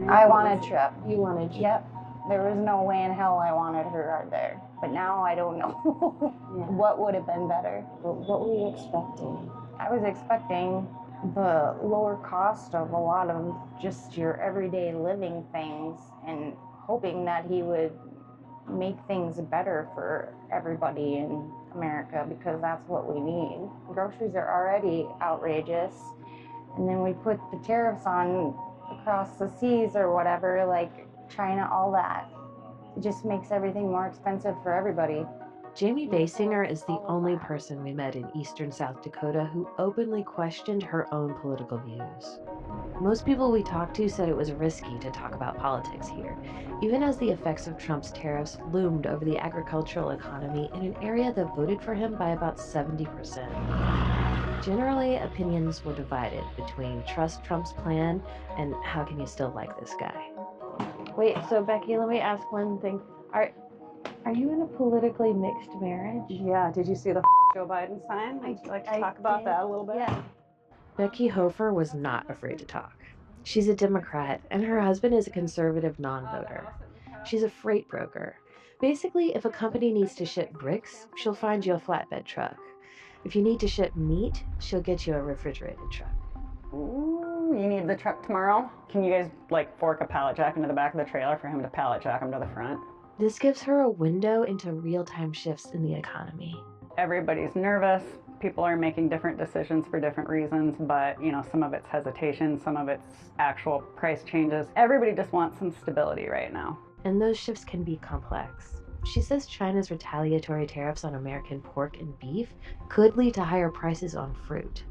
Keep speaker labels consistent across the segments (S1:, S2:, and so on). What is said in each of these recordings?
S1: I wanted Trump.
S2: You wanted Trump.
S1: Yep. There was no way in hell I wanted her there. But now I don't know what would have been better.
S2: What were you expecting?
S1: I was expecting the lower cost of a lot of just your everyday living things and hoping that he would make things better for everybody in America because that's what we need. Groceries are already outrageous. And then we put the tariffs on across the seas or whatever, like China, all that. It just makes everything more expensive for everybody.
S3: Jamie Basinger is the only person we met in eastern South Dakota who openly questioned her own political views. Most people we talked to said it was risky to talk about politics here, even as the effects of Trump's tariffs loomed over the agricultural economy in an area that voted for him by about 70%. Generally, opinions were divided between trust Trump's plan and how can you still like this guy.
S2: Wait, so Becky, let me ask one thing. Are you in a politically mixed marriage?
S4: Yeah, did you see the Joe Biden sign? Would you like to talk about that a little bit?
S2: Yeah.
S3: Becky Hofer was not afraid to talk. She's a Democrat, and her husband is a conservative non-voter. She's a freight broker. Basically, if a company needs to ship bricks, she'll find you a flatbed truck. If you need to ship meat, she'll get you a refrigerated truck.
S4: Ooh, you need the truck tomorrow? Can you guys like fork a pallet jack into the back of the trailer for him to pallet jack him to the front?
S3: This gives her a window into real-time shifts in the economy.
S4: Everybody's nervous. People are making different decisions for different reasons, but you know, some of it's hesitation, some of it's actual price changes. Everybody just wants some stability right now.
S3: And those shifts can be complex. She says China's retaliatory tariffs on American pork and beef could lead to higher prices on fruit.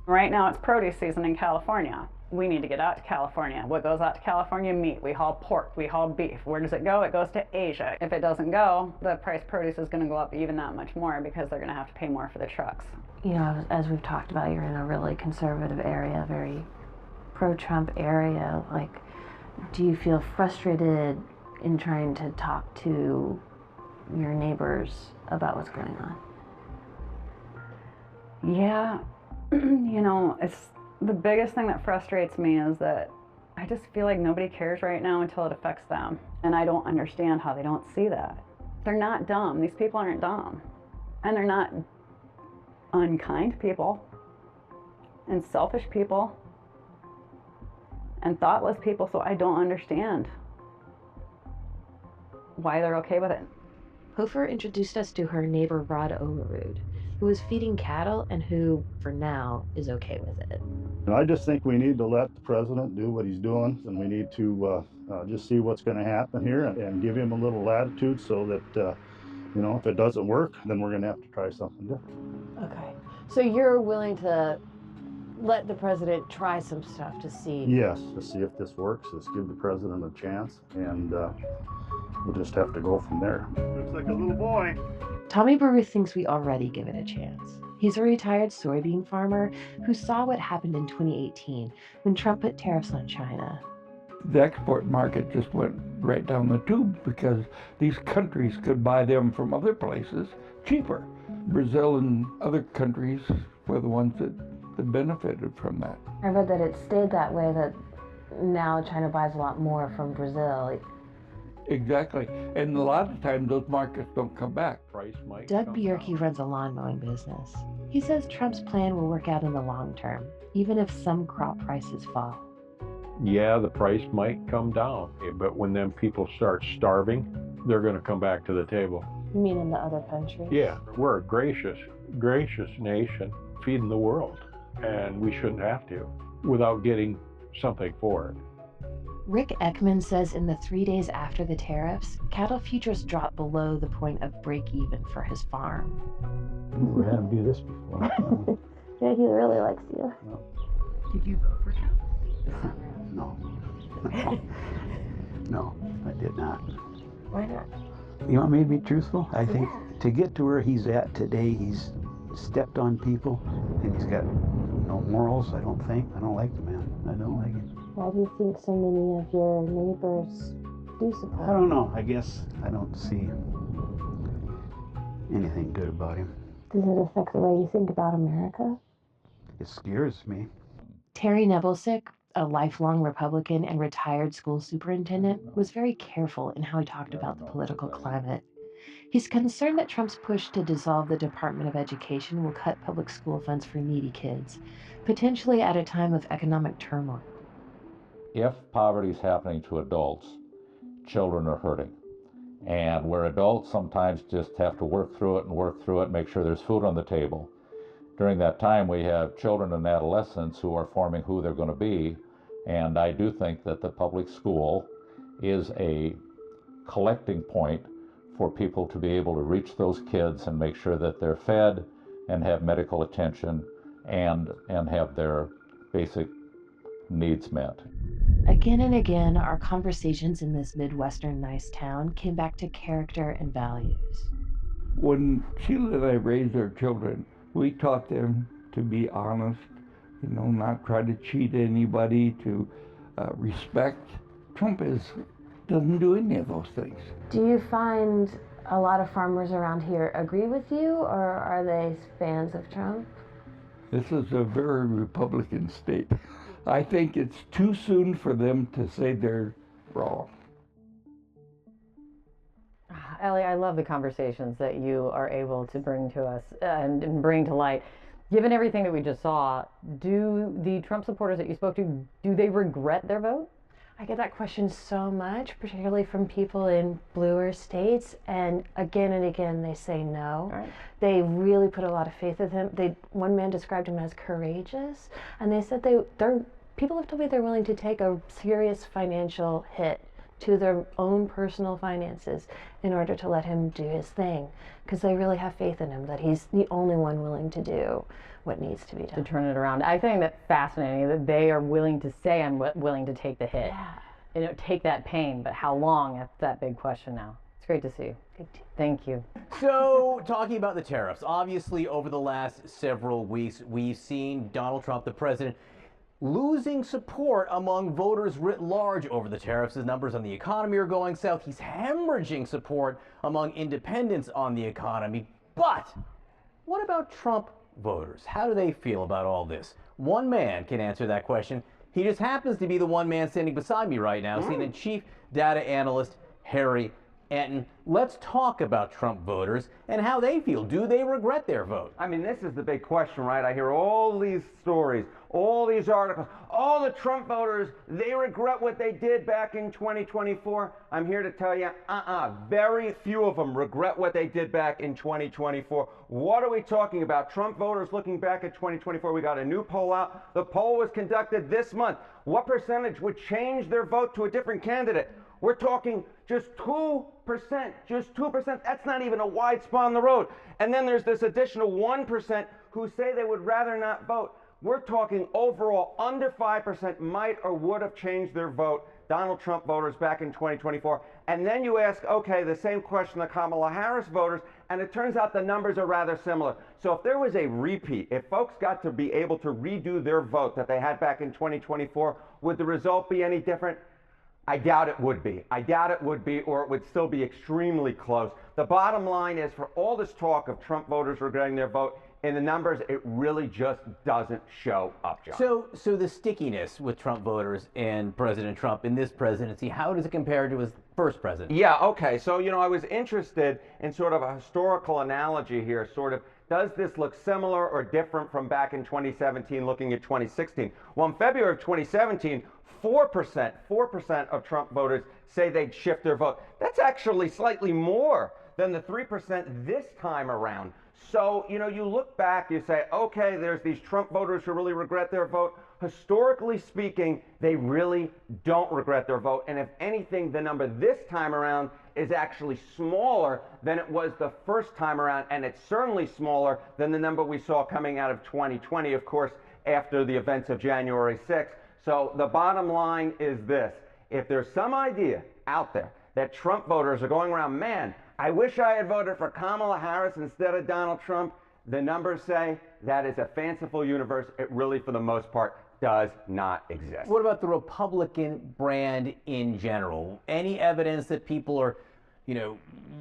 S4: Right now it's produce season in California. We need to get out to California. What goes out to California? Meat. We haul pork, we haul beef. Where does it go? It goes to Asia. If it doesn't go, the price produce is going to go up even that much more because they're going to have to pay more for the trucks.
S2: You know, as we've talked about, you're in a really conservative area, very pro-Trump area. Like, do you feel frustrated in trying to talk to your neighbors about what's going on?
S4: Yeah, you know, it's the biggest thing that frustrates me is that I just feel like nobody cares right now until it affects them. And I don't understand how they don't see that. They're not dumb. These people aren't dumb. And they're not unkind people and selfish people and thoughtless people. So I don't understand why they're okay with it.
S3: Hofer introduced us to her neighbor Rod Olerud, who is feeding cattle and who, for now, is okay with it.
S5: And I just think we need to let the president do what he's doing, and we need to just see what's going to happen here and give him a little latitude so that, you know, if it doesn't work, then we're going to have to try something different.
S2: Okay. So you're willing to let the president try some stuff to see?
S5: Yes, to see if this works. Let's give the president a chance, and we'll just have to go from there. Looks like a little boy.
S3: Tommy Baruth thinks we already give it a chance. He's a retired soybean farmer who saw what happened in 2018 when Trump put tariffs on China.
S6: The export market just went right down the tube because these countries could buy them from other places cheaper. Brazil and other countries were the ones that benefited from that.
S2: I read that it stayed that way, that now China buys a lot more from Brazil.
S6: Exactly. And a lot of times those markets don't come back.
S3: Doug Bjerke runs a lawn mowing business. He says Trump's plan will work out in the long term, even if some crop prices fall.
S7: Yeah, the price might come down, but when them people start starving, they're going to come back to the table.
S2: You mean in the other countries?
S7: Yeah, we're a gracious nation feeding the world, and we shouldn't have to without getting something for it.
S3: Rick Ekman says in the 3 days after the tariffs, cattle futures dropped below the point of break-even for his farm.
S5: We had him do this before.
S2: Yeah, he really likes you.
S3: Did you vote for Trump?
S8: No. No, I did not.
S2: Why not?
S8: You want me to be truthful? I think to get to where he's at today, he's stepped on people and he's got no morals, I don't think. I don't like the man. I don't like it.
S2: Why do you think so many of your neighbors do support
S8: I don't know. I guess I don't see anything good about him.
S2: Does it affect the way you think about America?
S8: It scares me.
S3: Terry Nebelsick, a lifelong Republican and retired school superintendent, was very careful in how he talked about the political climate. He's concerned that Trump's push to dissolve the Department of Education will cut public school funds for needy kids, potentially at a time of economic turmoil.
S9: If poverty is happening to adults, children are hurting. And where adults sometimes just have to work through it, make sure there's food on the table. During that time, we have children and adolescents who are forming who they're going to be. And I do think that the public school is a collecting point for people to be able to reach those kids and make sure that they're fed and have medical attention and have their basic needs met.
S3: Again and again, our conversations in this Midwestern nice town came back to character and values.
S6: When Sheila and I raised our children, we taught them to be honest, not try to cheat anybody, to respect. Trump doesn't do any of those things.
S2: Do you find a lot of farmers around here agree with you, or are they fans of Trump?
S6: This is a very Republican state. I think it's too soon for them to say they're wrong.
S4: Ellie, I love the conversations that you are able to bring to us and bring to light. Given everything that we just saw, do the Trump supporters that you spoke to, do they regret their vote?
S2: I get that question so much, particularly from people in bluer states, and again they say no.
S4: Right.
S2: They really put a lot of faith in him. One man described him as courageous, and they said people have told me they're willing to take a serious financial hit to their own personal finances in order to let him do his thing, because they really have faith in him, that he's the only one willing to do what needs to be done.
S4: To turn it around. I find that fascinating that they are willing to say, I'm willing to take the hit.
S2: Yeah.
S4: Take that pain, but how long? That's that big question now. It's great to see you. Thank you.
S10: So, talking about the tariffs, obviously over the last several weeks, we've seen Donald Trump, the president, losing support among voters writ large over the tariffs. His numbers on the economy are going south. He's hemorrhaging support among independents on the economy. But what about Trump voters? How do they feel about all this? One man can answer that question. He just happens to be the one man standing beside me right now, CNN Chief Data Analyst Harry Anton. Let's talk about Trump voters and how they feel. Do they regret their vote?
S11: I mean, this is the big question, right? I hear all these stories, all these articles. All the Trump voters, they regret what they did back in 2024. I'm here to tell you, very few of them regret what they did back in 2024. What are we talking about? Trump voters looking back at 2024. We got a new poll out. The poll was conducted this month. What percentage would change their vote to a different candidate? We're talking just 2%, just 2%. That's not even a wide spot on the road. And then there's this additional 1% who say they would rather not vote. We're talking overall under 5% might or would have changed their vote, Donald Trump voters back in 2024. And then you ask, okay, the same question to Kamala Harris voters, and it turns out the numbers are rather similar. So if there was a repeat, if folks got to be able to redo their vote that they had back in 2024, would the result be any different? I doubt it would be. I doubt it would be, or it would still be extremely close. The bottom line is, for all this talk of Trump voters regretting their vote, in the numbers, it really just doesn't show up, John.
S10: So the stickiness with Trump voters and President Trump in this presidency, how does it compare to his first presidency?
S11: Yeah, okay. So, I was interested in sort of a historical analogy here, sort of, does this look similar or different from back in 2017, looking at 2016? Well, in February of 2017, 4% of Trump voters say they'd shift their vote. That's actually slightly more than the 3% this time around. So, you look back, you say, okay, there's these Trump voters who really regret their vote. Historically speaking, they really don't regret their vote. And if anything, the number this time around is actually smaller than it was the first time around. And it's certainly smaller than the number we saw coming out of 2020, of course, after the events of January 6th. So the bottom line is this. If there's some idea out there that Trump voters are going around, man, I wish I had voted for Kamala Harris instead of Donald Trump, the numbers say that is a fanciful universe. It really, for the most part, does not exist.
S10: What about the Republican brand in general? Any evidence that people are,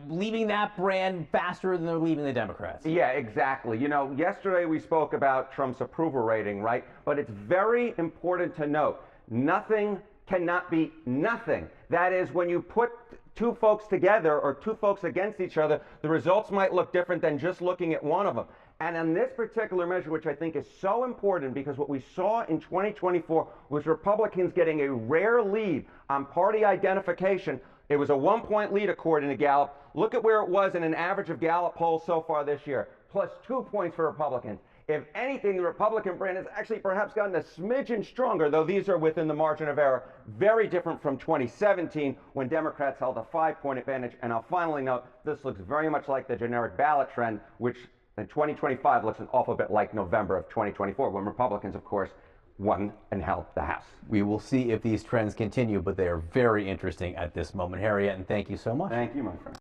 S10: leaving that brand faster than they're leaving the Democrats?
S11: Yeah, exactly. Yesterday we spoke about Trump's approval rating, right? But it's very important to note Nothing cannot be nothing. That is, when you put two folks together or two folks against each other, the results might look different than just looking at one of them. And on this particular measure, which I think is so important, because what we saw in 2024 was Republicans getting a rare lead on party identification. It was a 1-point lead according to Gallup. Look at where it was in an average of Gallup polls so far this year, plus 2 points for Republicans. If anything, the Republican brand has actually perhaps gotten a smidgen stronger, though these are within the margin of error. Very different from 2017, when Democrats held a 5-point advantage. And I'll finally note, this looks very much like the generic ballot trend, which in 2025 looks an awful bit like November of 2024, when Republicans, of course, won and held the House.
S10: We will see if these trends continue, but they are very interesting at this moment. Harriet, and thank you so much.
S11: Thank you, my friend.